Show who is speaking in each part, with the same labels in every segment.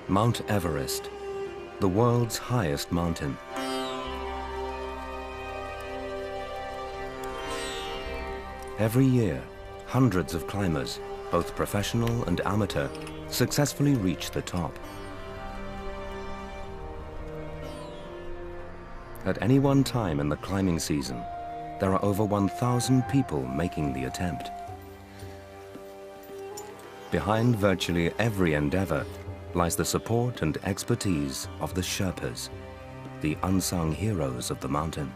Speaker 1: Mount Everest, the world's highest mountain. Every year, hundreds of climbers, both professional and amateur, successfully reach the top. At any one time in the climbing season, there are over 1,000 people making the attempt. Behind virtually every endeavor lies the support and expertise of the Sherpas, the unsung heroes of the mountain.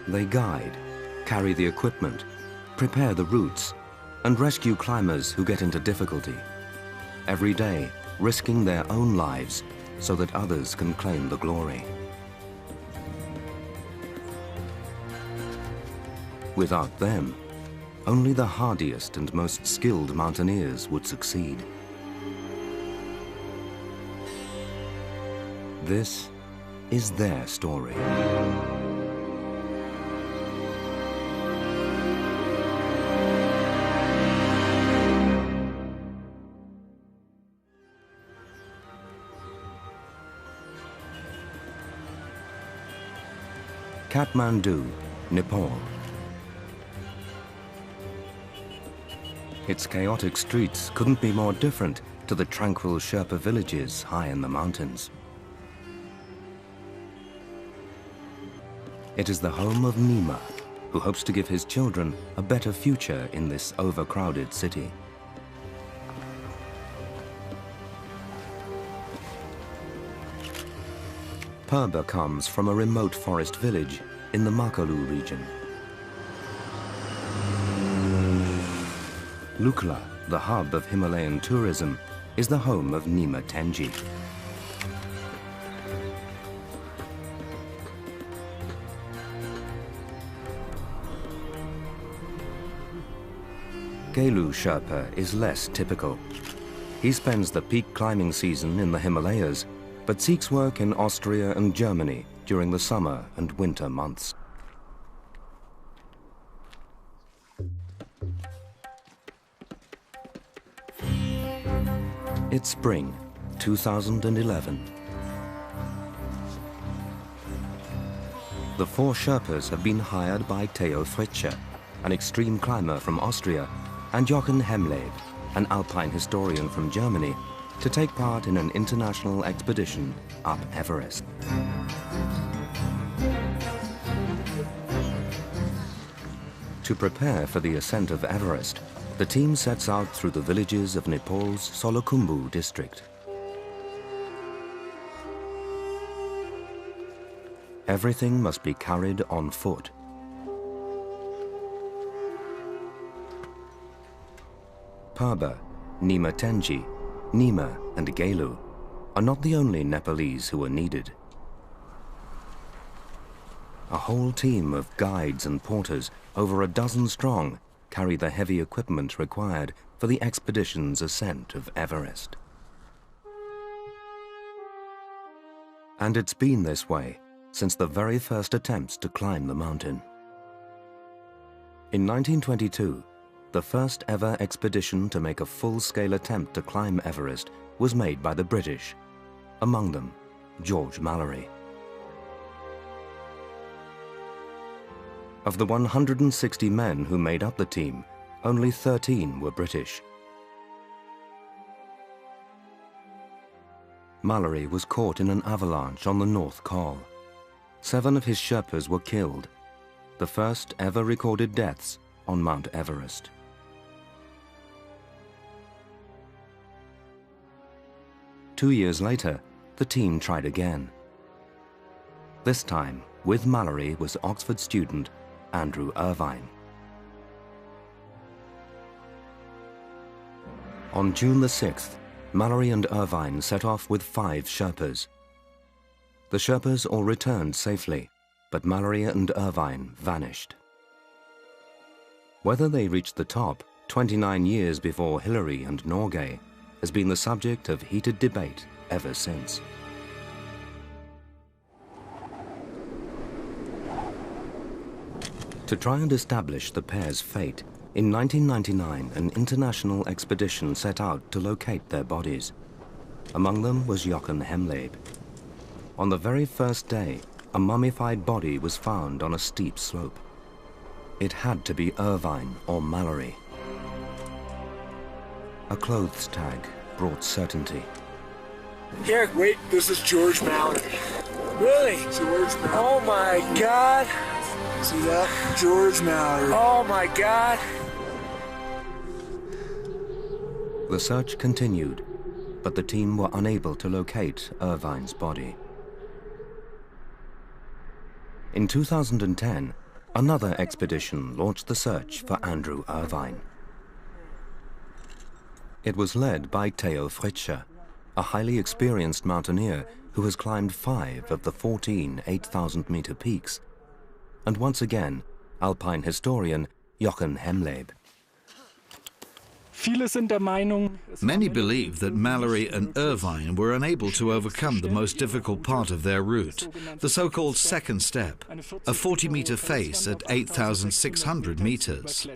Speaker 1: They guide, carry the equipment, prepare the routes, and rescue climbers who get into difficulty, every day risking their own lives so that others can claim the glory. Without them, only the hardiest and most skilled mountaineers would succeed. This is their story. Kathmandu, Nepal. Its chaotic streets couldn't be more different to the tranquil Sherpa villages high in the mountains. It is the home of Nima, who hopes to give his children a better future in this overcrowded city. Purba comes from a remote forest village in the Makalu region. Lukla, the hub of Himalayan tourism, is the home of Nima Tenji. Gelu Sherpa is less typical. He spends the peak climbing season in the Himalayas, but seeks work in Austria and Germany during the summer and winter months. It's spring, 2011. The four Sherpas have been hired by Theo Fritsche, an extreme climber from Austria, and Jochen Hemleb, an alpine historian from Germany, to take part in an international expedition up Everest. To prepare for the ascent of Everest, the team sets out through the villages of Nepal's Solukhumbu district. Everything must be carried on foot. Purba, Nima Tenji, Nima and Gelu are not the only Nepalese who are needed. A whole team of guides and porters, over a dozen strong, carry the heavy equipment required for the expedition's ascent of Everest. And it's been this way since the very first attempts to climb the mountain. In 1922, the first ever expedition to make a full-scale attempt to climb Everest was made by the British, among them George Mallory. Of the 160 men who made up the team, only 13 were British. Mallory was caught in an avalanche on the North Col. 7 of his Sherpas were killed, the first ever recorded deaths on Mount Everest. Two years later, the team tried again. This time, with Mallory was Oxford student Andrew Irvine. On June the 6th, Mallory and Irvine set off with 5 Sherpas. The Sherpas all returned safely, but Mallory and Irvine vanished. Whether they reached the top 29 years before Hillary and Norgay has been the subject of heated debate ever since. To try and establish the pair's fate, In 1999, an international expedition set out to locate their bodies. Among them was Jochen Hemleb. On the very first day, a mummified body was found on a steep slope. It had to be Irvine or Mallory. A clothes tag brought certainty.
Speaker 2: Here, wait, this is George Mallory. Really? George Mallory. Oh my God. See that? George Mallory. Oh my God.
Speaker 1: The search continued, but the team were unable to locate Irvine's body. In 2010, another expedition launched the search for Andrew Irvine. It was led by Theo Fritsche, a highly experienced mountaineer who has climbed 5 of the 14 8,000-meter peaks, and once again, alpine historian Jochen Hemleb.
Speaker 3: Many believe that Mallory and Irvine were unable to overcome the most difficult part of their route, the so-called second step, a 40-meter face at 8,600 meters.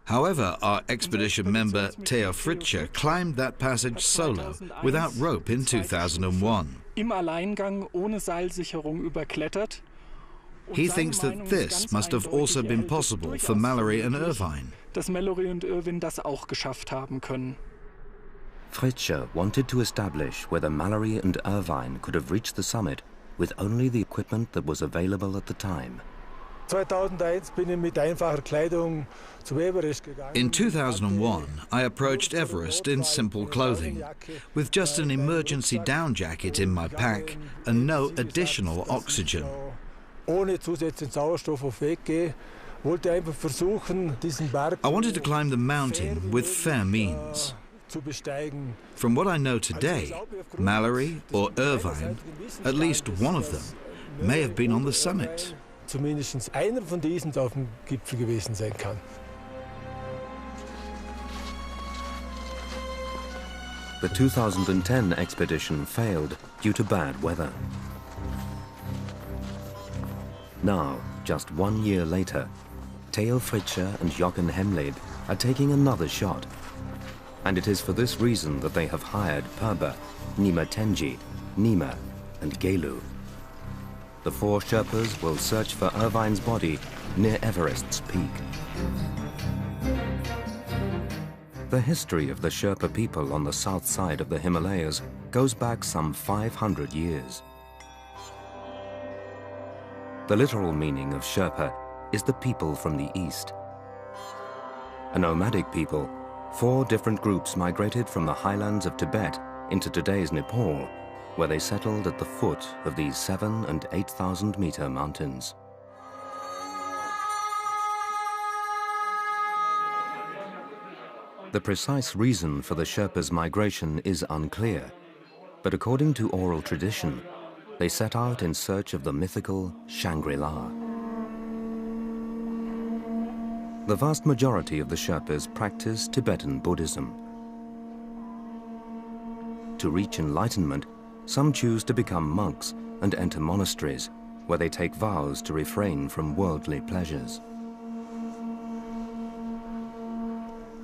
Speaker 3: However, our expedition member Theo Fritsche climbed that passage solo, without rope, in 2001. He thinks that this must have also been possible for Mallory and Irvine.
Speaker 1: Fritsche wanted to establish whether Mallory and Irvine could have reached the summit with only the equipment that was available at the time.
Speaker 3: In 2001, I approached Everest in simple clothing, with just an emergency down jacket in my pack and no additional oxygen. I wanted to climb the mountain with fair means. From what I know today, Mallory or Irvine, at least one of them, may have been on the summit.
Speaker 1: The 2010 expedition failed due to bad weather. Now, just 1 year later, Theo Fritsche and Jochen Hemleb are taking another shot. And it is for this reason that they have hired Perba, Nima Tenji, Nima, and Gelu. The 4 Sherpas will search for Irvine's body near Everest's peak. The history of the Sherpa people on the south side of the Himalayas goes back some 500 years. The literal meaning of Sherpa is the people from the east. A nomadic people, 4 different groups migrated from the highlands of Tibet into today's Nepal, where they settled at the foot of these 7,000 and 8,000-meter mountains. The precise reason for the Sherpas' migration is unclear, but according to oral tradition, they set out in search of the mythical Shangri-La. The vast majority of the Sherpas practice Tibetan Buddhism. To reach enlightenment, some choose to become monks and enter monasteries, where they take vows to refrain from worldly pleasures.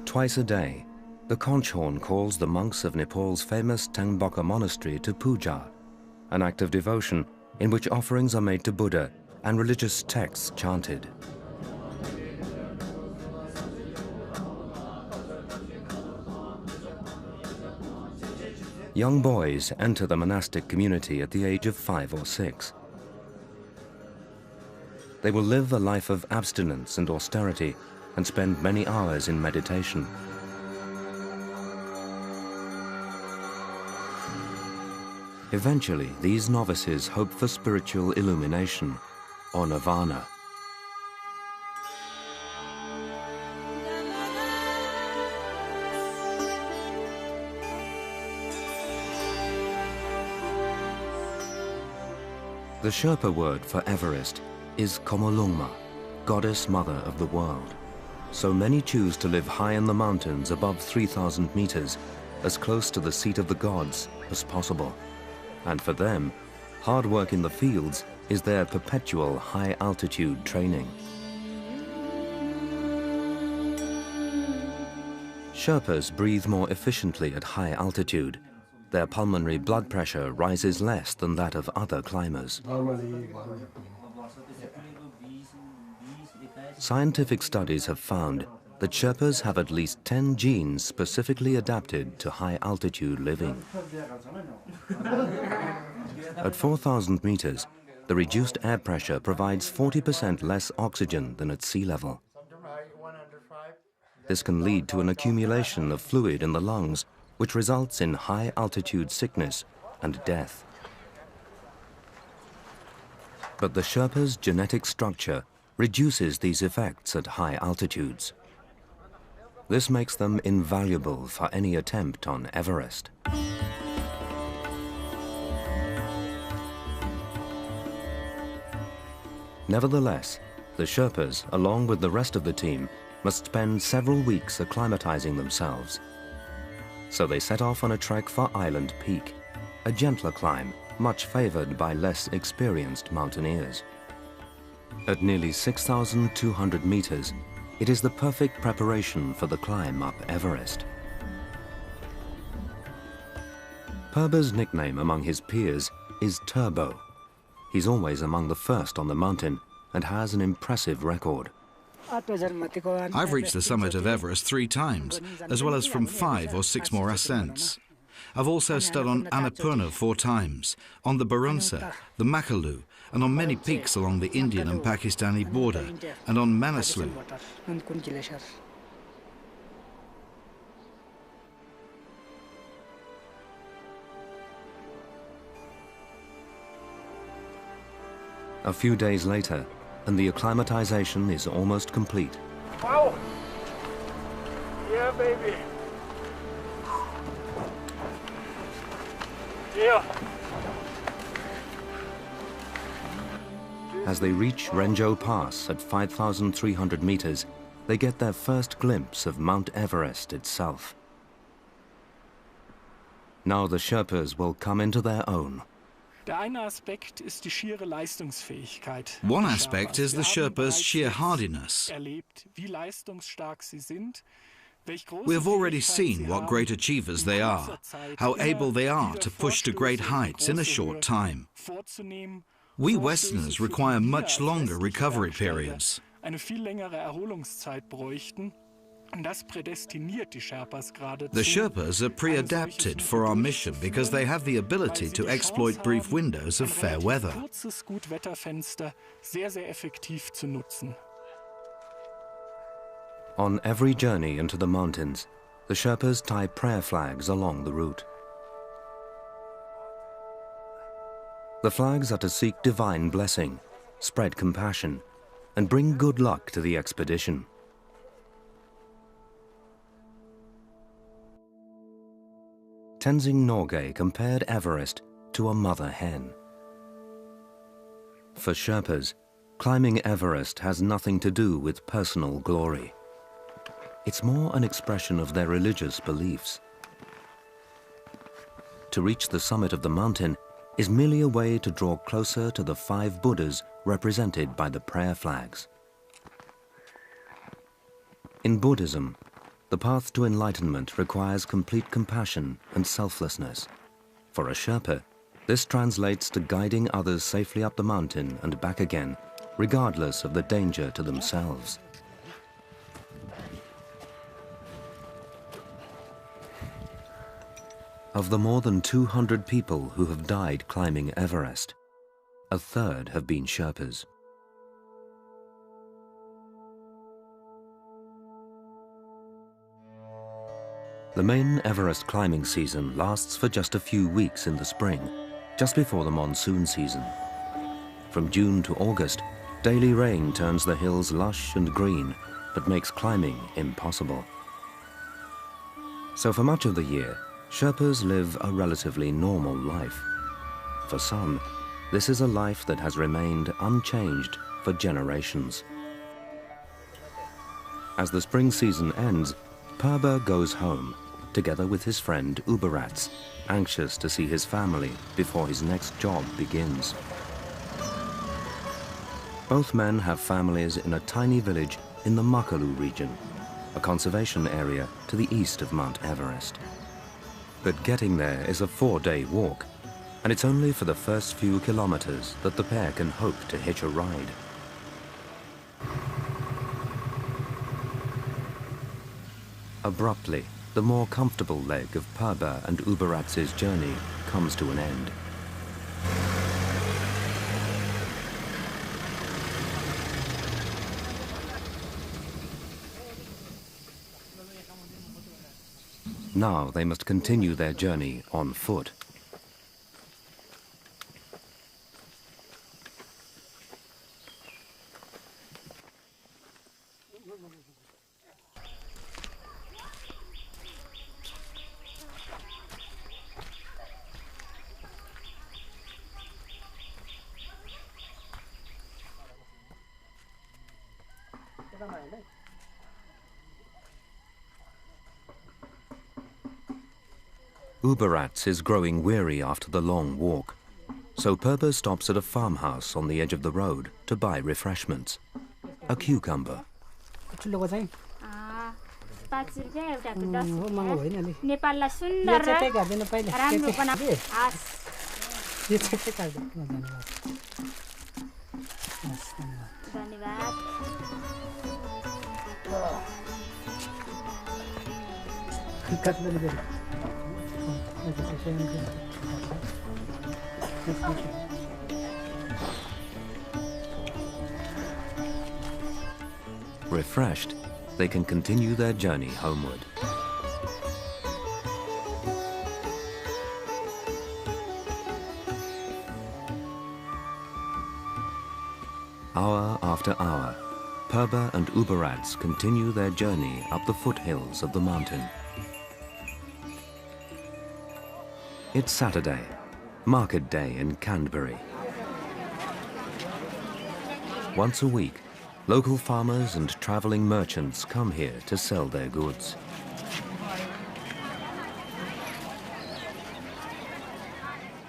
Speaker 1: Twice a day, the conch horn calls the monks of Nepal's famous Tengboka monastery to puja, an act of devotion in which offerings are made to Buddha and religious texts chanted. Young boys enter the monastic community at the age of 5 or 6. They will live a life of abstinence and austerity and spend many hours in meditation. Eventually, these novices hope for spiritual illumination, or nirvana. The Sherpa word for Everest is Komolungma, goddess mother of the world. So many choose to live high in the mountains above 3,000 meters, as close to the seat of the gods as possible. And for them, Hard work in the fields is their perpetual high-altitude training. Sherpas breathe more efficiently at high altitude. Their pulmonary blood pressure rises less than that of other climbers. Scientific studies have found that Sherpas have at least 10 genes specifically adapted to high-altitude living. At 4,000 meters, the reduced air pressure provides 40% less oxygen than at sea level. This can lead to an accumulation of fluid in the lungs, which results in high-altitude sickness and death. But the Sherpa's genetic structure reduces these effects at high altitudes. This makes them invaluable for any attempt on Everest. Nevertheless, the Sherpas, along with the rest of the team, must spend several weeks acclimatizing themselves. So they set off on a trek for Island Peak, a gentler climb, much favored by less experienced mountaineers. At nearly 6,200 meters, it is the perfect preparation for the climb up Everest. Perba's nickname among his peers is Turbo. He's always among the first on the mountain and has an impressive record.
Speaker 3: I've reached the summit of Everest 3 times, as well as from 5 or 6 more ascents. I've also stood on Annapurna 4 times, on the Barunsa, the Makalu, and on many peaks along the Indian and Pakistani border, and on Manaslu.
Speaker 1: A few days later, and the acclimatization is almost complete.
Speaker 2: Wow! Yeah, baby. Yeah.
Speaker 1: As they reach Renjo Pass at 5,300 meters, they get their first glimpse of Mount Everest itself. Now the Sherpas will come into their own.
Speaker 3: One aspect is the Sherpas' sheer hardiness. We have already seen what great achievers they are, how able they are to push to great heights in a short time. We Westerners require much longer recovery periods. The Sherpas are pre-adapted for our mission because they have the ability to exploit brief windows of fair weather.
Speaker 1: On every journey into the mountains, the Sherpas tie prayer flags along the route. The flags are to seek divine blessing, spread compassion, and bring good luck to the expedition. Tenzing Norgay compared Everest to a mother hen. For Sherpas, climbing Everest has nothing to do with personal glory. It's more an expression of their religious beliefs. To reach the summit of the mountain is merely a way to draw closer to the 5 Buddhas represented by the prayer flags. In Buddhism, the path to enlightenment requires complete compassion and selflessness. For a Sherpa, this translates to guiding others safely up the mountain and back again, regardless of the danger to themselves. Of the more than 200 people who have died climbing Everest, a third have been Sherpas. The main Everest climbing season lasts for just a few weeks in the spring, just before the monsoon season. From June to August, daily rain turns the hills lush and green, but makes climbing impossible. So for much of the year, Sherpas live a relatively normal life. For some, this is a life that has remained unchanged for generations. As the spring season ends, Perba goes home, together with his friend Uberats, anxious to see his family before his next job begins. Both men have families in a tiny village in the Makalu region, a conservation area to the east of Mount Everest. But getting there is a 4-day walk, and it's only for the first few kilometers that the pair can hope to hitch a ride. Abruptly, the more comfortable leg of Purba and Uberats's journey comes to an end. Now they must continue their journey on foot. Uberats is growing weary after the long walk, so Purba stops at a farmhouse on the edge of the road to buy refreshments. A cucumber. Refreshed, they can continue their journey homeward. Hour after hour, Purba and Uberats continue their journey up the foothills of the mountain. It's Saturday, market day in Canterbury. Once a week, local farmers and traveling merchants come here to sell their goods.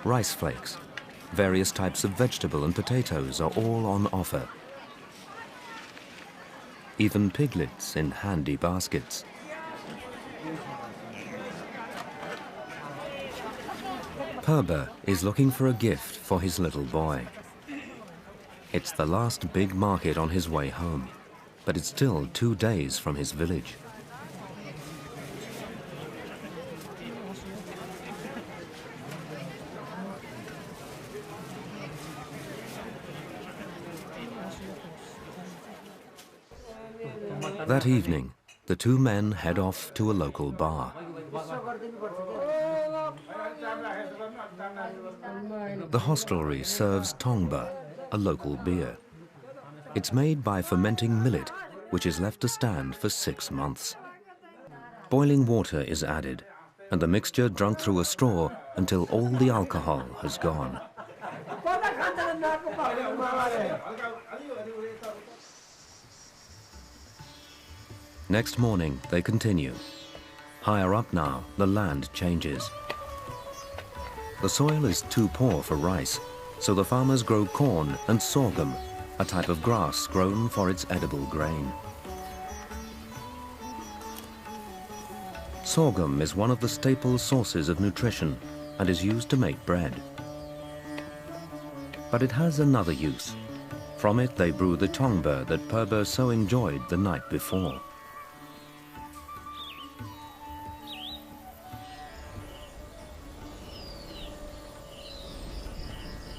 Speaker 1: Rice flakes, various types of vegetable and potatoes are all on offer. Even piglets in handy baskets. Purba is looking for a gift for his little boy. It's the last big market on his way home, but it's still 2 days from his village. That evening, the two men head off to a local bar. The hostelry serves tongba, a local beer. It's made by fermenting millet, which is left to stand for 6 months. Boiling water is added, and the mixture drunk through a straw until all the alcohol has gone. Next morning, they continue. Higher up now, the land changes. The soil is too poor for rice, so the farmers grow corn and sorghum, a type of grass grown for its edible grain. Sorghum is one of the staple sources of nutrition and is used to make bread. But it has another use. From it they brew the tongba that Purba so enjoyed the night before.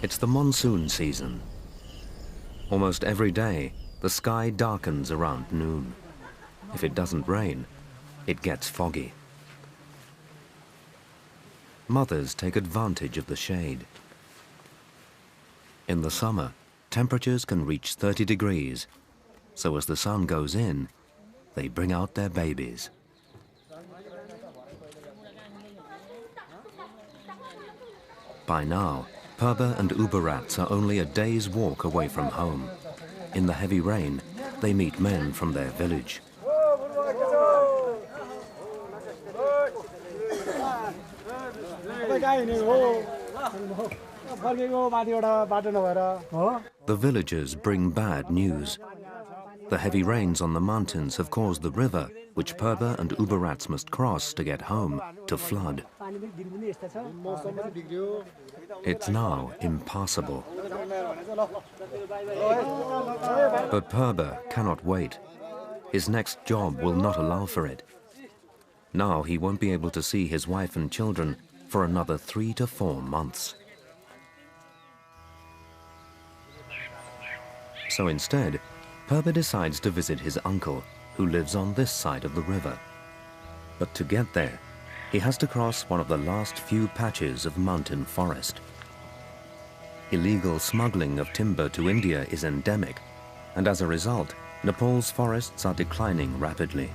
Speaker 1: It's the monsoon season. Almost every day, the sky darkens around noon. If it doesn't rain, it gets foggy. Mothers take advantage of the shade. In the summer, temperatures can reach 30 degrees, so as the sun goes in, they bring out their babies. By now, Purba and Uberats are only a day's walk away from home. In the heavy rain, they meet men from their village. The villagers bring bad news. The heavy rains on the mountains have caused the river, which Perba and Uberats must cross to get home, to flood. It's now impassable. But Perba cannot wait. His next job will not allow for it. Now he won't be able to see his wife and children for another 3 to 4 months. So instead, Perba decides to visit his uncle, who lives on this side of the river. But to get there, he has to cross one of the last few patches of mountain forest. Illegal smuggling of timber to India is endemic, and as a result, Nepal's forests are declining rapidly.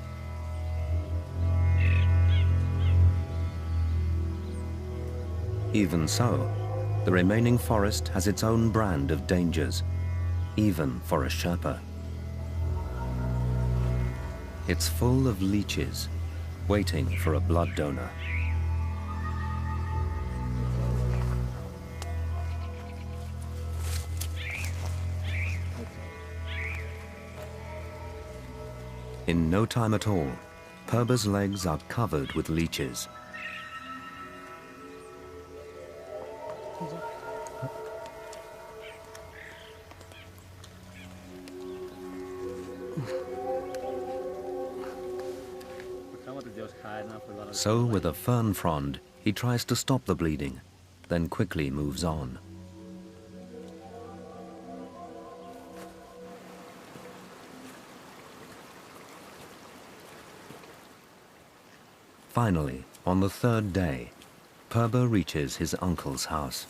Speaker 1: Even so, the remaining forest has its own brand of dangers, even for a Sherpa. It's full of leeches, waiting for a blood donor. In no time at all, Perba's legs are covered with leeches. So, with a fern frond, he tries to stop the bleeding, then quickly moves on. Finally, on the 3rd day, Perba reaches his uncle's house.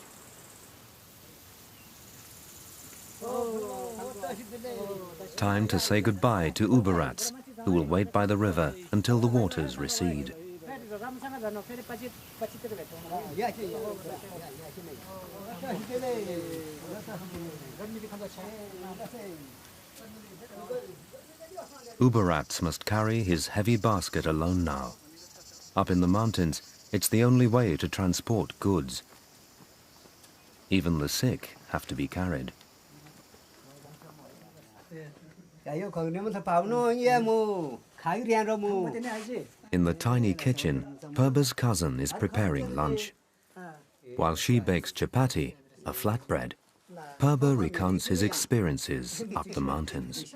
Speaker 1: Time to say goodbye to Uberats, who will wait by the river until the waters recede. Uberats must carry his heavy basket alone now. Up in the mountains, it's the only way to transport goods. Even the sick have to be carried. In the tiny kitchen, Perba's cousin is preparing lunch. While she bakes chapati, a flatbread, Perba recounts his experiences up the mountains.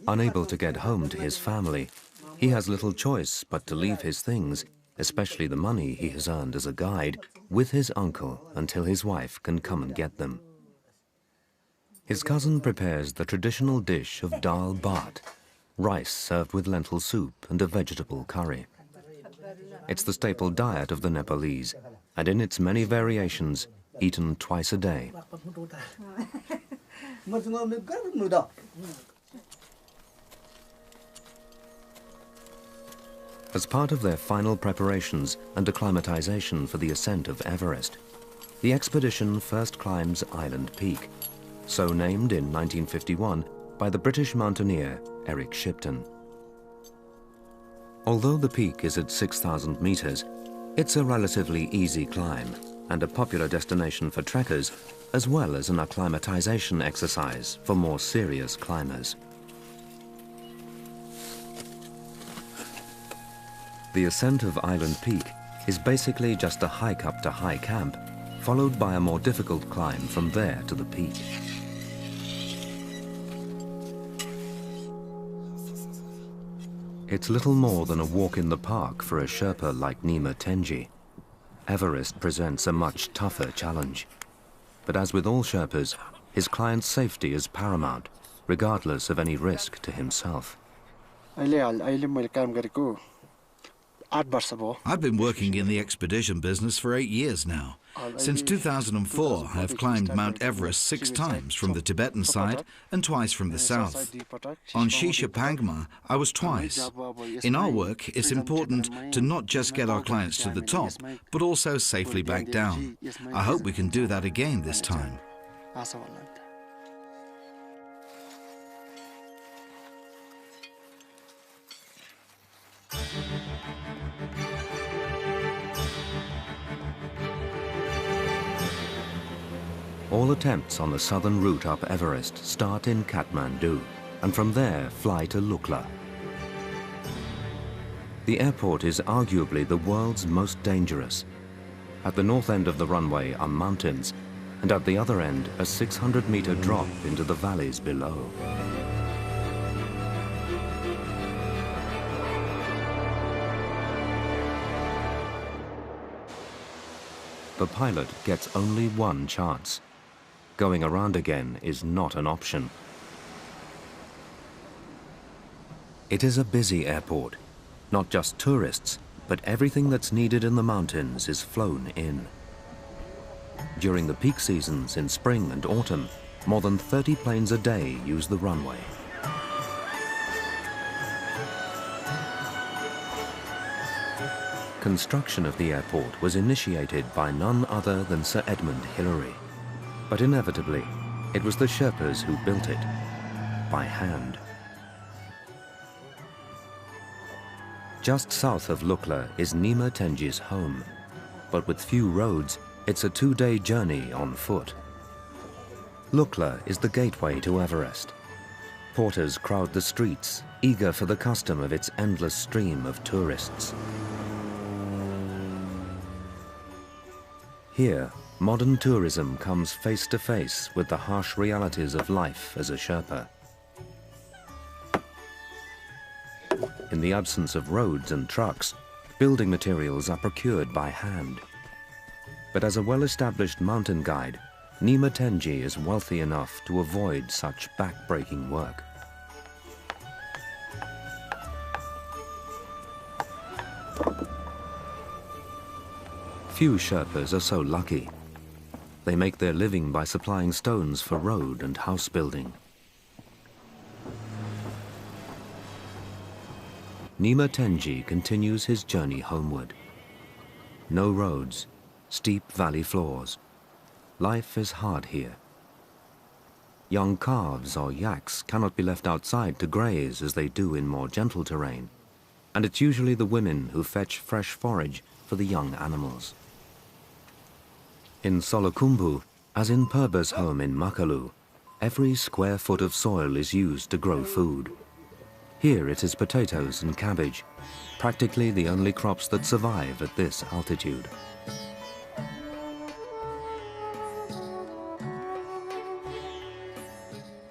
Speaker 1: Unable to get home to his family, he has little choice but to leave his things, especially the money he has earned as a guide, with his uncle until his wife can come and get them. His cousin prepares the traditional dish of dal bhat, rice served with lentil soup and a vegetable curry. It's the staple diet of the Nepalese, and in its many variations, eaten twice a day. As part of their final preparations and acclimatization for the ascent of Everest, the expedition first climbs Island Peak, so named in 1951 by the British mountaineer Eric Shipton. Although the peak is at 6,000 meters, it's a relatively easy climb and a popular destination for trekkers, as well as an acclimatization exercise for more serious climbers. The ascent of Island Peak is basically just a hike up to High Camp, followed by a more difficult climb from there to the peak. It's little more than a walk in the park for a Sherpa like Nima Tenji. Everest presents a much tougher challenge. But as with all Sherpas, his client's safety is paramount, regardless of any risk to himself.
Speaker 3: I've been working in the expedition business for 8 years now. Since 2004, I have climbed Mount Everest 6 times from the Tibetan side and twice from the south. On Shisha Pangma, I was twice. In our work, it's important to not just get our clients to the top, but also safely back down. I hope we can do that again this time.
Speaker 1: All attempts on the southern route up Everest start in Kathmandu, and from there fly to Lukla. The airport is arguably the world's most dangerous. At the north end of the runway are mountains, and at the other end a 600-meter drop into the valleys below. The pilot gets only one chance. Going around again is not an option. It is a busy airport. Not just tourists, but everything that's needed in the mountains is flown in. During the peak seasons in spring and autumn, more than 30 planes a day use the runway. Construction of the airport was initiated by none other than Sir Edmund Hillary. But inevitably, it was the Sherpas who built it, by hand. Just south of Lukla is Nima Tenji's home, but with few roads, it's a 2-day journey on foot. Lukla is the gateway to Everest. Porters crowd the streets, eager for the custom of its endless stream of tourists. Here, modern tourism comes face to face with the harsh realities of life as a Sherpa. In the absence of roads and trucks, building materials are procured by hand. But as a well-established mountain guide, Nima Tenji is wealthy enough to avoid such back-breaking work. Few Sherpas are so lucky. They make their living by supplying stones for road and house building. Nima Tenji continues his journey homeward. No roads, steep valley floors. Life is hard here. Young calves or yaks cannot be left outside to graze as they do in more gentle terrain, and it's usually the women who fetch fresh forage for the young animals. In Solukhumbu, as in Purba's home in Makalu, every square foot of soil is used to grow food. Here it is potatoes and cabbage, practically the only crops that survive at this altitude.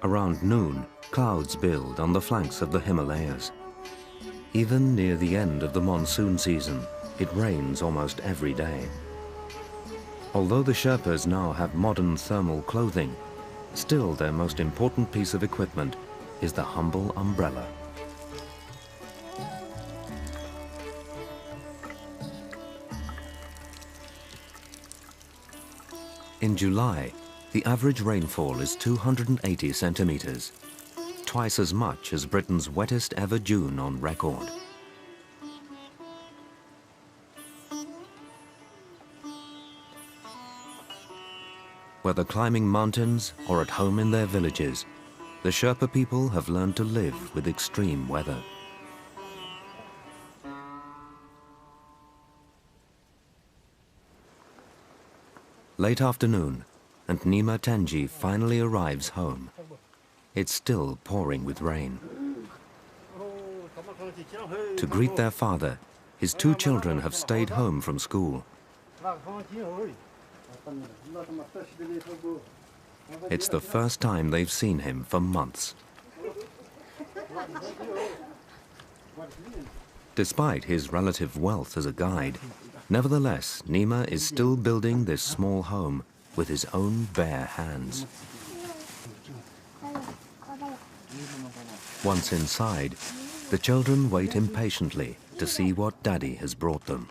Speaker 1: Around noon, clouds build on the flanks of the Himalayas. Even near the end of the monsoon season, it rains almost every day. Although the Sherpas now have modern thermal clothing, still their most important piece of equipment is the humble umbrella. In July, the average rainfall is 280 centimeters, twice as much as Britain's wettest ever June on record. Whether climbing mountains or at home in their villages, the Sherpa people have learned to live with extreme weather. Late afternoon, and Nima Tenji finally arrives home. It's still pouring with rain. To greet their father, his 2 children have stayed home from school. It's the first time they've seen him for months. Despite his relative wealth as a guide, nevertheless, Nima is still building this small home with his own bare hands. Once inside, the children wait impatiently to see what Daddy has brought them.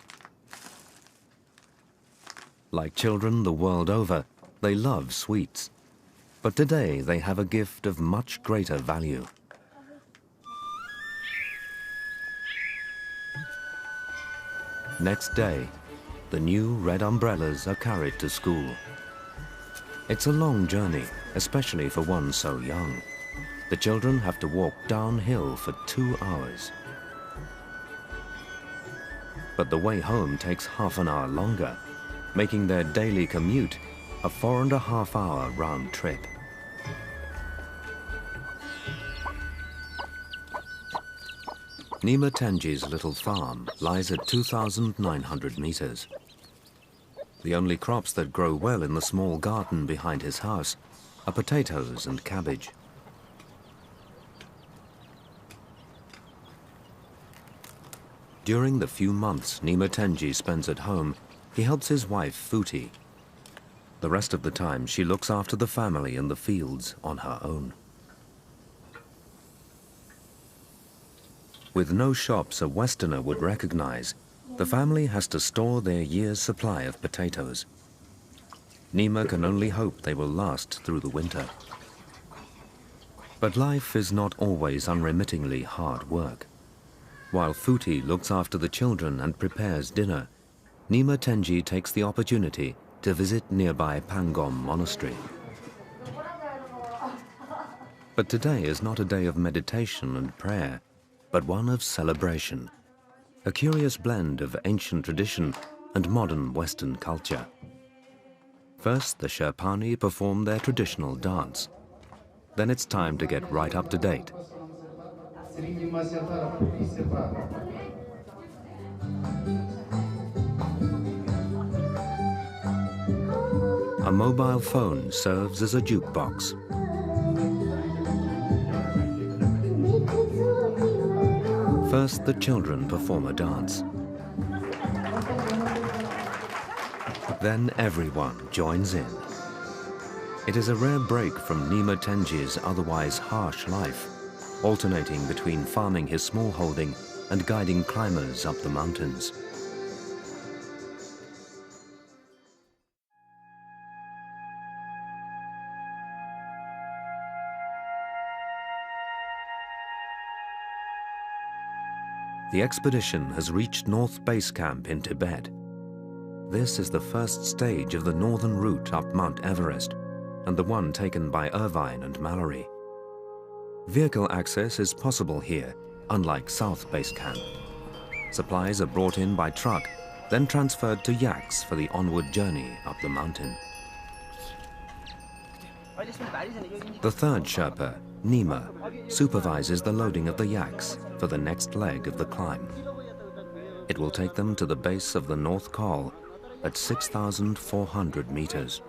Speaker 1: Like children the world over, they love sweets. But today they have a gift of much greater value. Next day, the new red umbrellas are carried to school. It's a long journey, especially for one so young. The children have to walk downhill for 2 hours. But the way home takes half an hour longer, making their daily commute a 4.5-hour round trip. Nima Tenji's little farm lies at 2,900 meters. The only crops that grow well in the small garden behind his house are potatoes and cabbage. During the few months Nima Tenji spends at home, he helps his wife Futi. The rest of the time she looks after the family in the fields on her own. With no shops a Westerner would recognize, the family has to store their year's supply of potatoes. Nima can only hope they will last through the winter. But life is not always unremittingly hard work. While Futi looks after the children and prepares dinner, Nima Tenji takes the opportunity to visit nearby Pangom Monastery. But today is not a day of meditation and prayer, but one of celebration, a curious blend of ancient tradition and modern Western culture. First, the Sherpani perform their traditional dance. Then it's time to get right up to date. A mobile phone serves as a jukebox. First, the children perform a dance. Then everyone joins in. It is a rare break from Nima Tenji's otherwise harsh life, alternating between farming his small holding and guiding climbers up the mountains. The expedition has reached North Base Camp in Tibet. This is the first stage of the northern route up Mount Everest, and the one taken by Irvine and Mallory. Vehicle access is possible here, unlike South Base Camp. Supplies are brought in by truck, then transferred to yaks for the onward journey up the mountain. The third Sherpa, Nima, supervises the loading of the yaks for the next leg of the climb. It will take them to the base of the North Col at 6,400 meters.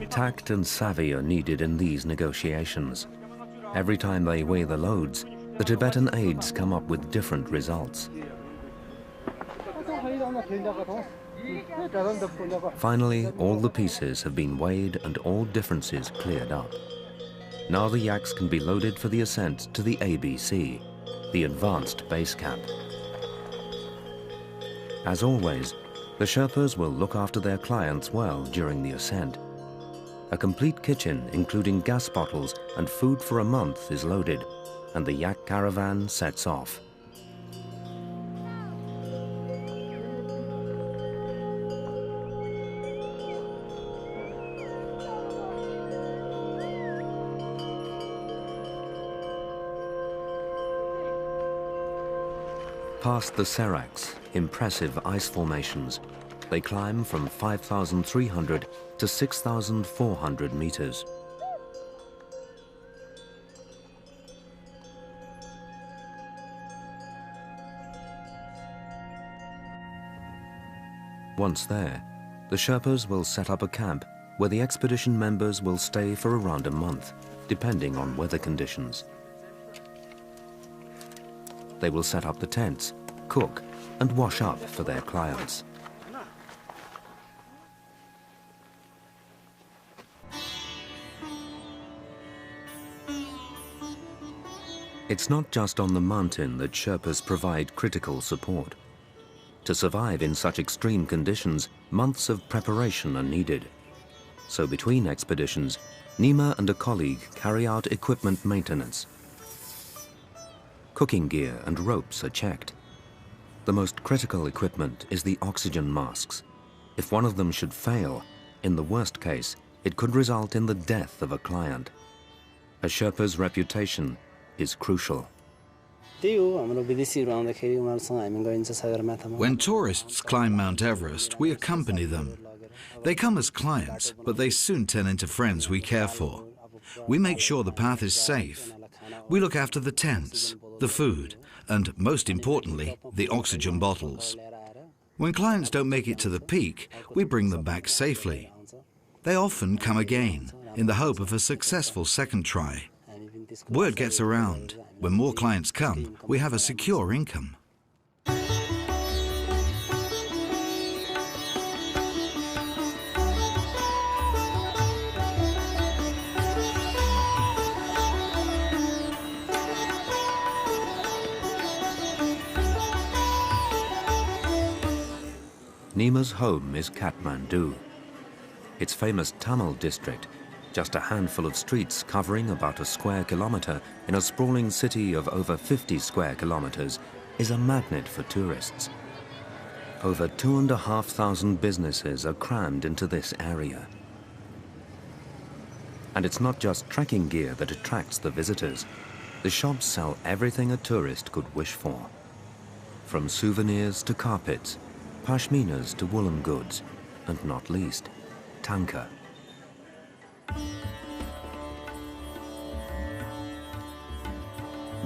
Speaker 1: Tact and savvy are needed in these negotiations. Every time they weigh the loads, the Tibetan aides come up with different results. Finally, all the pieces have been weighed and all differences cleared up. Now the yaks can be loaded for the ascent to the ABC, the Advanced Base Camp. As always, the Sherpas will look after their clients well during the ascent. A complete kitchen, including gas bottles and food for a month, is loaded, and the yak caravan sets off. Past the seracs, impressive ice formations, they climb from 5,300 to 6,400 meters. Once there, the Sherpas will set up a camp where the expedition members will stay for around a month, depending on weather conditions. They will set up the tents, cook, and wash up for their clients. It's not just on the mountain that Sherpas provide critical support. To survive in such extreme conditions, months of preparation are needed. So between expeditions, Nima and a colleague carry out equipment maintenance. Cooking gear and ropes are checked. The most critical equipment is the oxygen masks. If one of them should fail, in the worst case, it could result in the death of a client. A Sherpa's reputation is crucial.
Speaker 3: When tourists climb Mount Everest, we accompany them. They come as clients, but they soon turn into friends we care for. We make sure the path is safe. We look after the tents, the food, and most importantly, the oxygen bottles. When clients don't make it to the peak, we bring them back safely. They often come again, in the hope of a successful second try. Word gets around. When more clients come, we have a secure income.
Speaker 1: Nima's home is Kathmandu. Its famous Tamil district, just a handful of streets covering about a square kilometre in a sprawling city of over 50 square kilometres, is a magnet for tourists. Over 2,500 businesses are crammed into this area. And it's not just trekking gear that attracts the visitors. The shops sell everything a tourist could wish for. From souvenirs to carpets, pashminas to woolen goods, and not least, tanka.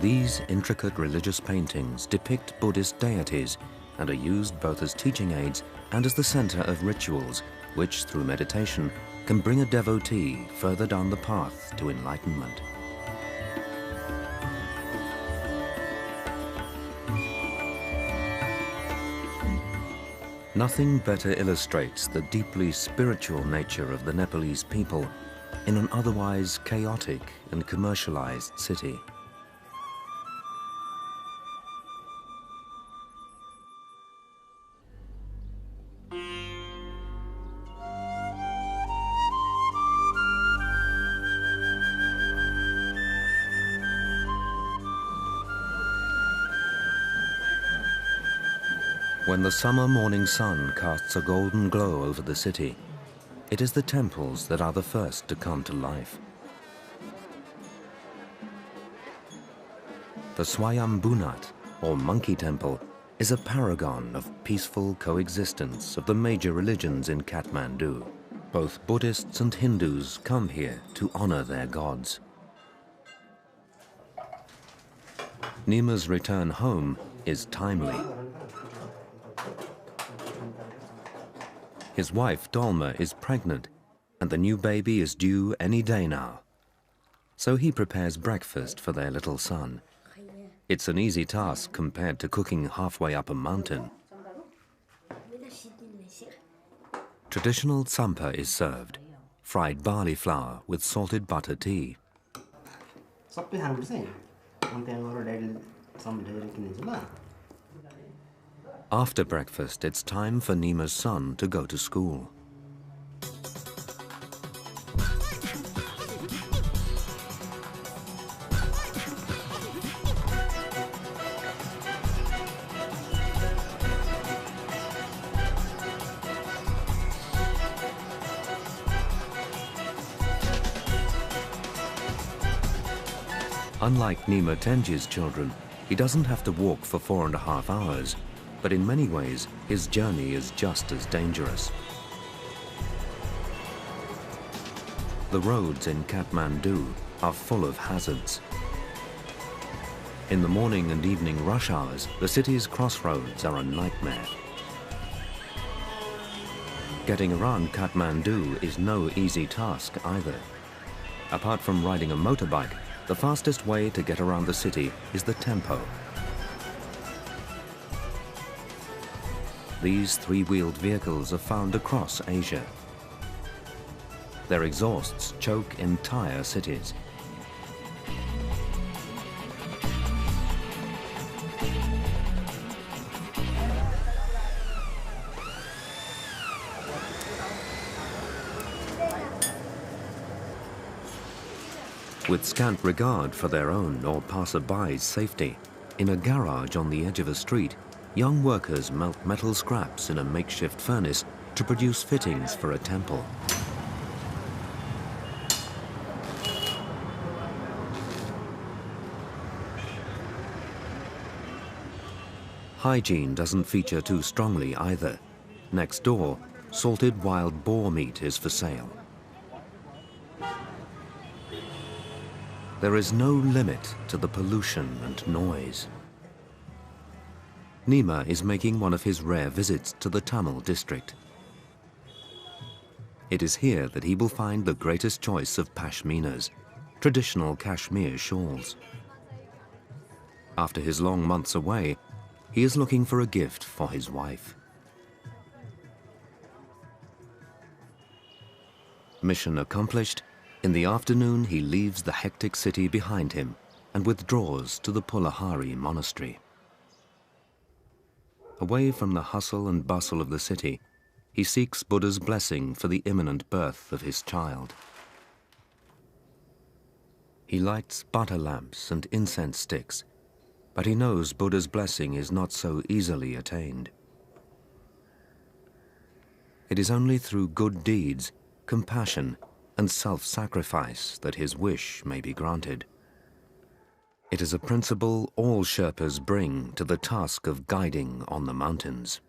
Speaker 1: These intricate religious paintings depict Buddhist deities and are used both as teaching aids and as the center of rituals, which, through meditation, can bring a devotee further down the path to enlightenment. Nothing better illustrates the deeply spiritual nature of the Nepalese people in an otherwise chaotic and commercialized city. When the summer morning sun casts a golden glow over the city, it is the temples that are the first to come to life. The Swayambhunat, or Monkey Temple, is a paragon of peaceful coexistence of the major religions in Kathmandu. Both Buddhists and Hindus come here to honor their gods. Nima's return home is timely. His wife, Dolma, is pregnant, and the new baby is due any day now. So he prepares breakfast for their little son. It's an easy task compared to cooking halfway up a mountain. Traditional tsampa is served, fried barley flour with salted butter tea. After breakfast, it's time for Nima's son to go to school. Unlike Nima Tenji's children, he doesn't have to walk for 4.5 hours. But in many ways, his journey is just as dangerous. The roads in Kathmandu are full of hazards. In the morning and evening rush hours, the city's crossroads are a nightmare. Getting around Kathmandu is no easy task either. Apart from riding a motorbike, the fastest way to get around the city is the tempo. These three-wheeled vehicles are found across Asia. Their exhausts choke entire cities. With scant regard for their own or passer-by's safety, in a garage on the edge of a street, young workers melt metal scraps in a makeshift furnace to produce fittings for a temple. Hygiene doesn't feature too strongly either. Next door, salted wild boar meat is for sale. There is no limit to the pollution and noise. Nima is making one of his rare visits to the Tamil district. It is here that he will find the greatest choice of pashminas, traditional Kashmir shawls. After his long months away, he is looking for a gift for his wife. Mission accomplished, in the afternoon he leaves the hectic city behind him and withdraws to the Pulahari monastery. Away from the hustle and bustle of the city, he seeks Buddha's blessing for the imminent birth of his child. He lights butter lamps and incense sticks, but he knows Buddha's blessing is not so easily attained. It is only through good deeds, compassion, and self-sacrifice that his wish may be granted. It is a principle all Sherpas bring to the task of guiding on the mountains.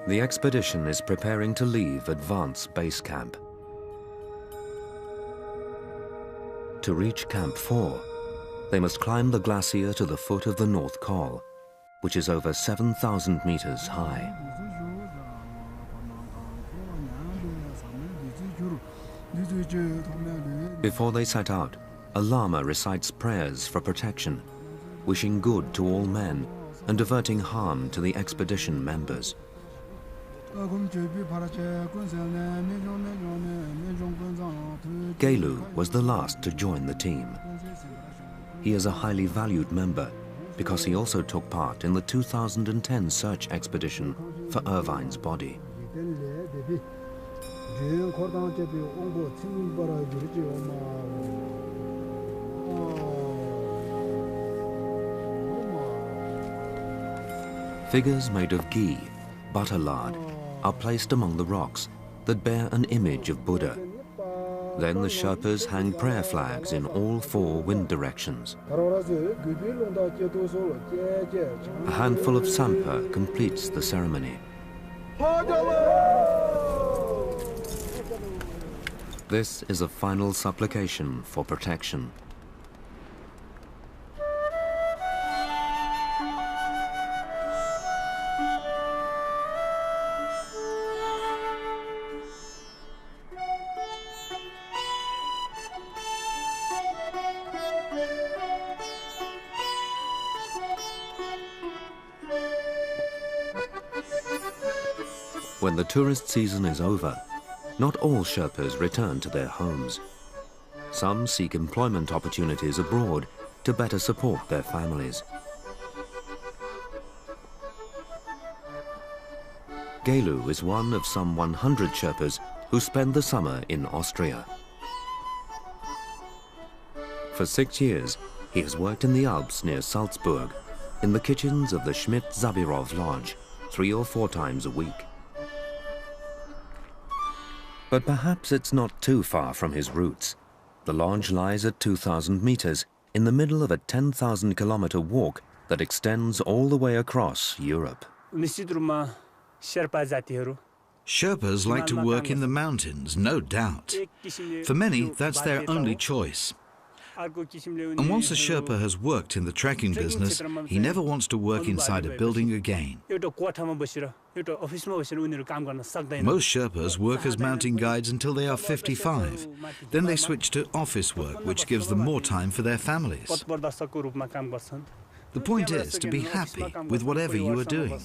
Speaker 1: The expedition is preparing to leave Advance Base Camp. To reach Camp 4, they must climb the glacier to the foot of the North Col, which is over 7,000 meters high. Before they set out, a lama recites prayers for protection, wishing good to all men and averting harm to the expedition members. Gelu was the last to join the team. He is a highly valued member because he also took part in the 2010 search expedition for Irvine's body. Figures made of ghee, butter lard, are placed among the rocks that bear an image of Buddha. Then the Sherpas hang prayer flags in all 4 wind directions. A handful of sampa completes the ceremony. This is a final supplication for protection. When the tourist season is over, not all Sherpas return to their homes. Some seek employment opportunities abroad to better support their families. Gelu is one of some 100 Sherpas who spend the summer in Austria. For 6 years, he has worked in the Alps near Salzburg, in the kitchens of the Schmidt-Zabirov Lodge, 3 or 4 times a week. But perhaps it's not too far from his roots. The lodge lies at 2,000 meters in the middle of a 10,000-kilometer walk that extends all the way across Europe.
Speaker 3: Sherpas like to work in the mountains, no doubt. For many, that's their only choice. And once a Sherpa has worked in the trekking business, he never wants to work inside a building again. Most Sherpas work as mountain guides until they are 55. Then they switch to office work, which gives them more time for their families. The point is to be happy with whatever you are doing.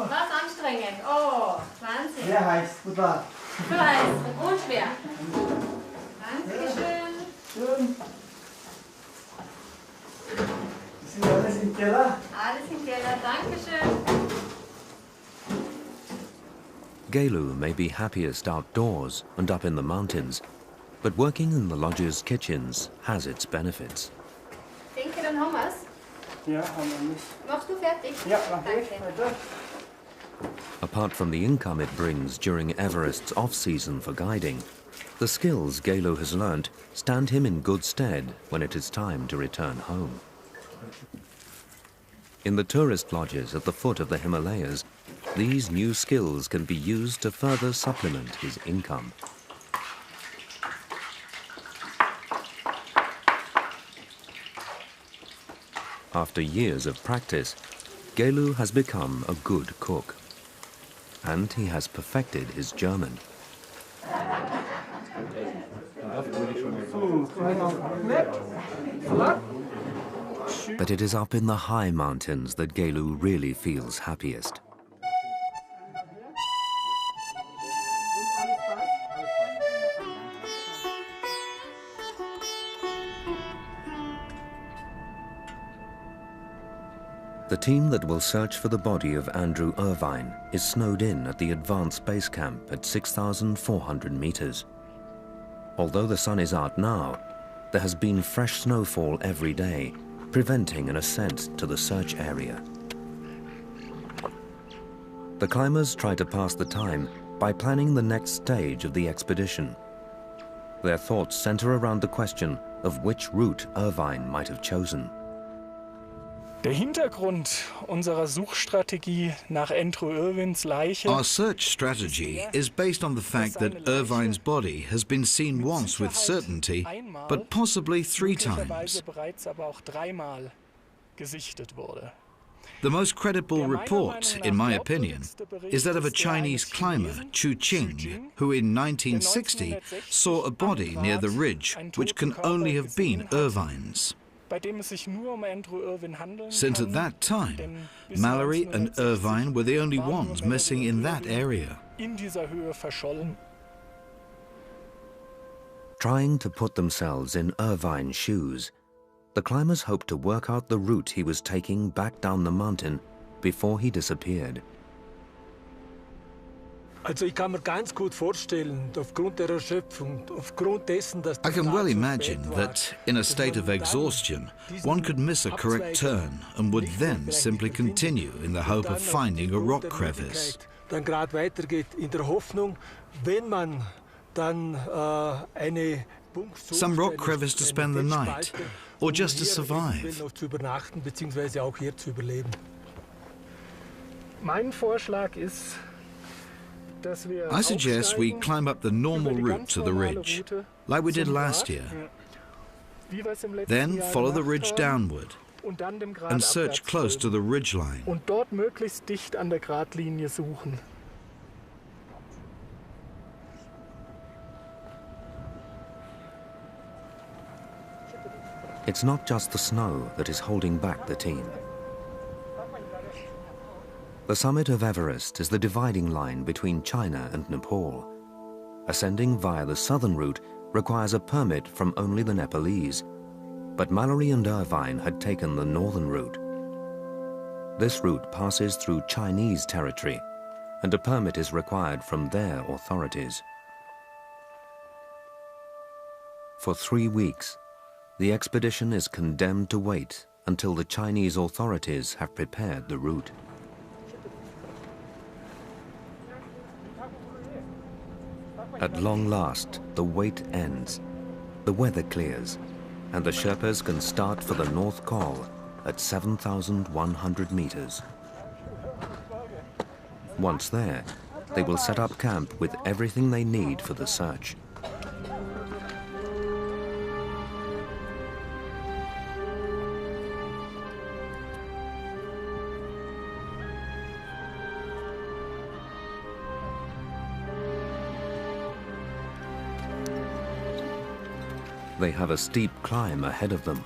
Speaker 4: Was anstrengend. Oh, Wahnsinn. Sehr heiß, gut war. Zu heiß und schwer. Dankeschön. Schön. Sind alles im Keller? Alles im Keller, Dankeschön.
Speaker 1: Gelu may be happiest outdoors and up in the mountains, But working in the lodge's kitchens has its benefits.
Speaker 4: Denke dann Hummus.
Speaker 2: Ja, Hummus.
Speaker 4: Machst du fertig?
Speaker 2: Ja, mach ich.
Speaker 4: Danke.
Speaker 1: Apart from the income it brings during Everest's off-season for guiding, the skills Gelu has learnt stand him in good stead when it is time to return home. In the tourist lodges at the foot of the Himalayas, these new skills can be used to further supplement his income. After years of practice, Gelu has become a good cook, and he has perfected his German. But it is up in the high mountains that Gelu really feels happiest. The team that will search for the body of Andrew Irvine is snowed in at the advanced base camp at 6,400 meters. Although the sun is out now, there has been fresh snowfall every day, preventing an ascent to the search area. The climbers try to pass the time by planning the next stage of the expedition. Their thoughts center around the question of which route Irvine might have chosen.
Speaker 5: Der Hintergrund unserer Suchstrategie nach Andrew Irvines Leiche.
Speaker 3: Our search strategy is based on the fact that Irvine's body has been seen once with certainty, but possibly 3 times.
Speaker 5: Bereits aber auch 3-mal gesichtet wurde.
Speaker 3: The most credible report, in my opinion, is that of a Chinese climber, Chu Qing, who in 1960 saw a body near the ridge which can only have been Irvine's. Since at that time, Mallory and Irvine were the only ones missing in that area.
Speaker 1: Trying to put themselves in Irvine's shoes, the climbers hoped to work out the route he was taking back down the mountain before he disappeared.
Speaker 6: Also ich kann mir ganz gut vorstellen, aufgrund der Erschöpfung, aufgrund dessen, dass
Speaker 3: I can well imagine that, in a state of exhaustion, one could miss a correct turn and would then simply continue in the hope of finding a rock crevice.
Speaker 6: Dann gerade weitergeht in der Hoffnung, wenn man dann eine
Speaker 3: some rock crevice to spend the night, or just to survive.
Speaker 6: Noch zu übernachten beziehungsweise auch hier zu überleben.
Speaker 5: Mein Vorschlag ist,
Speaker 3: I suggest we climb up the normal route to the ridge, like we did last year. Then follow the ridge downward and search close to the ridgeline.
Speaker 5: Und dort möglichst dicht an der Gradlinie suchen.
Speaker 1: It's not just the snow that is holding back the team. The summit of Everest is the dividing line between China and Nepal. Ascending via the southern route requires a permit from only the Nepalese, but Mallory and Irvine had taken the northern route. This route passes through Chinese territory, and a permit is required from their authorities. For 3 weeks, the expedition is condemned to wait until the Chinese authorities have prepared the route. At long last, the wait ends, the weather clears, and the Sherpas can start for the North Col at 7,100 meters. Once there, they will set up camp with everything they need for the search. They have a steep climb ahead of them.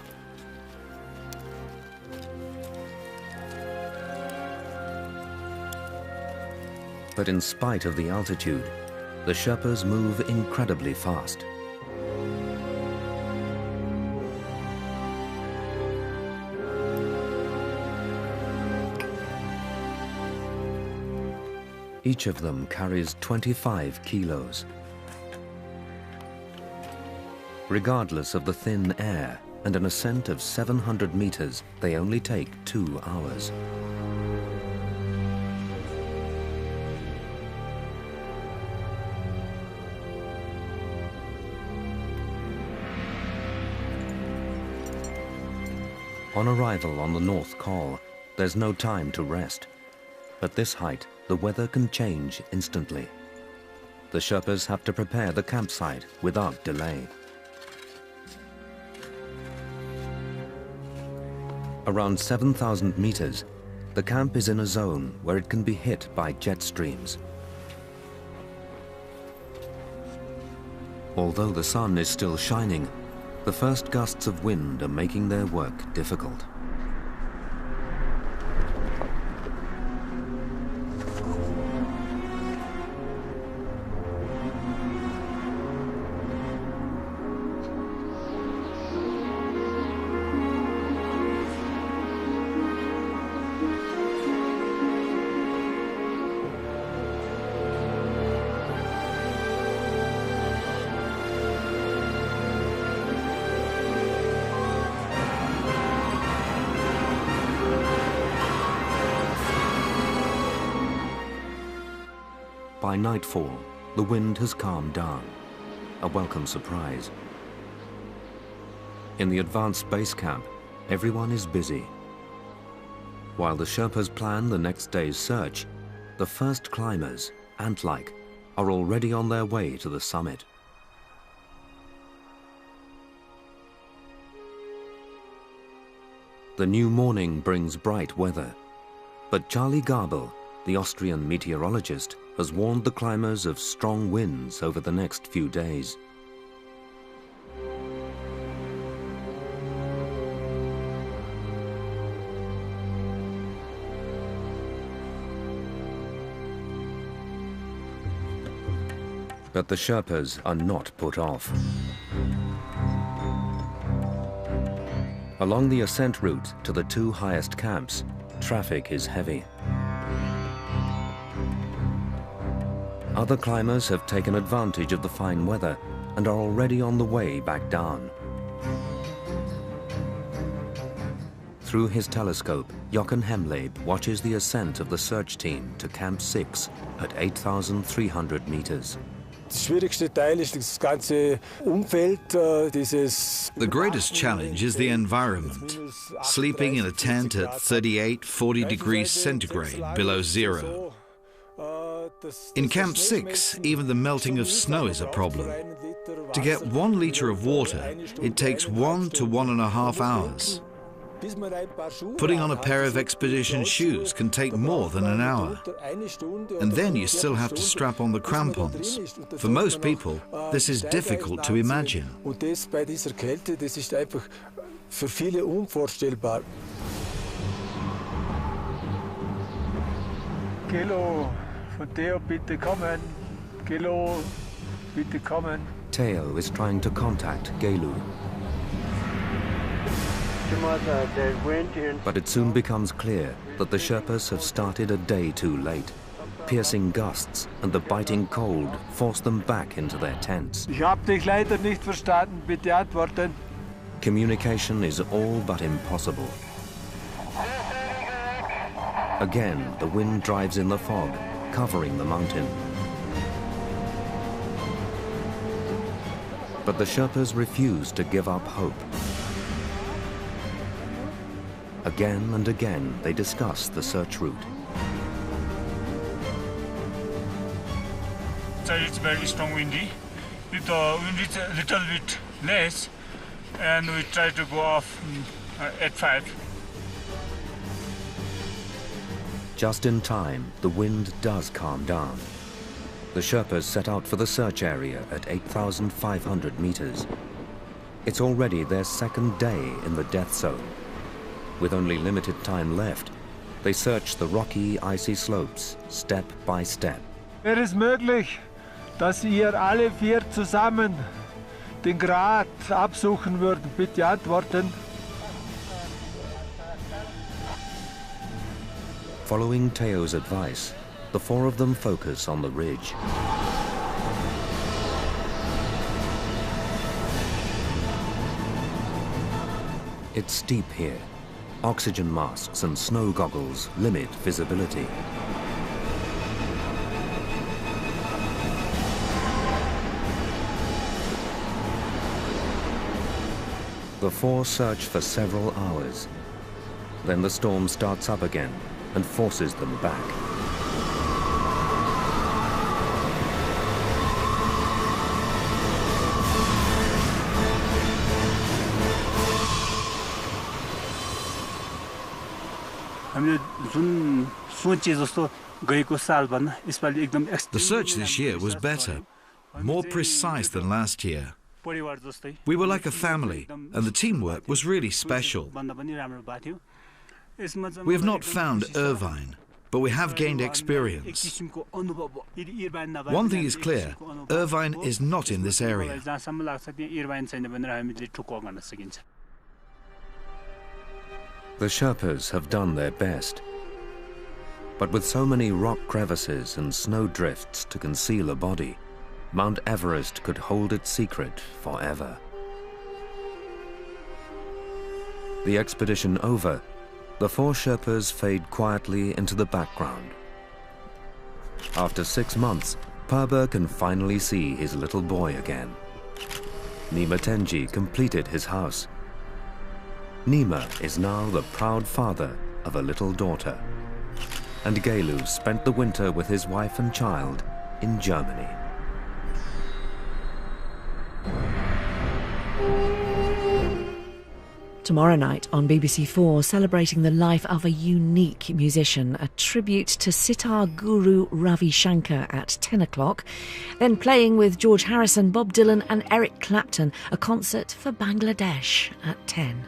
Speaker 1: But in spite of the altitude, the Sherpas move incredibly fast. Each of them carries 25 kilos. Regardless of the thin air and an ascent of 700 meters, they only take 2 hours. On arrival on the North Col, there's no time to rest. At this height, the weather can change instantly. The Sherpas have to prepare the campsite without delay. Around 7,000 meters, the camp is in a zone where it can be hit by jet streams. Although the sun is still shining, the first gusts of wind are making their work difficult. By nightfall, the wind has calmed down, a welcome surprise. In the advanced base camp, everyone is busy. While the Sherpas plan the next day's search, the first climbers, ant-like, are already on their way to the summit. The new morning brings bright weather, but Charlie Gabel, the Austrian meteorologist, has warned the climbers of strong winds over the next few days. But the Sherpas are not put off. Along the ascent route to the 2 highest camps, traffic is heavy. Other climbers have taken advantage of the fine weather and are already on the way back down. Through his telescope, Jochen Hemleb watches the ascent of the search team to Camp 6 at 8,300 meters.
Speaker 3: The greatest challenge is the environment. Sleeping in a tent at 38, 40 degrees centigrade below zero. In Camp 6, even the melting of snow is a problem. To get 1 liter of water, it takes 1 to 1.5 hours. Putting on a pair of expedition shoes can take more than an hour. And then you still have to strap on the crampons. For most people, this is difficult to imagine.
Speaker 6: Kilo, von Theo, bitte kommen. Kilo, bitte kommen.
Speaker 1: Theo is trying to contact Gelu. But it soon becomes clear that the Sherpas have started a day too late. Piercing gusts and the biting cold force them back into their tents.
Speaker 6: Ich hab dich leider nicht verstanden. Bitte antworten.
Speaker 1: Communication is all but impossible. Again, the wind drives in the fog, covering the mountain. But the Sherpas refuse to give up hope. Again and again, they discuss the search route.
Speaker 2: It's very strong windy. The wind is a little bit less, and we try to go off at 5.
Speaker 1: Just in time, the wind does calm down. The Sherpas set out for the search area at 8,500 meters. It's already their second day in the death zone. With only limited time left, they search the rocky, icy slopes, step by step.
Speaker 6: Wäre es möglich, dass ihr alle 4 zusammen den Grat absuchen würden? Bitte antworten.
Speaker 1: Following Theo's advice, the 4 of them focus on the ridge. It's steep here. Oxygen masks and snow goggles limit visibility. The four search for several hours. Then the storm starts up again and forces them back.
Speaker 3: The search this year was better, more precise than last year. We were like a family, and the teamwork was really special. We have not found Irvine, but we have gained experience. One thing is clear, Irvine is not in this area.
Speaker 1: The Sherpas have done their best. But with so many rock crevices and snow drifts to conceal a body, Mount Everest could hold its secret forever. The expedition over, the four Sherpas fade quietly into the background. After 6 months, Purba can finally see his little boy again. Nima Tenji completed his house. Nima is now the proud father of a little daughter. And Gelu spent the winter with his wife and child in Germany.
Speaker 7: Tomorrow night on BBC4, celebrating the life of a unique musician, a tribute to sitar guru Ravi Shankar at 10 o'clock. Then playing with George Harrison, Bob Dylan and Eric Clapton, a concert for Bangladesh at 10.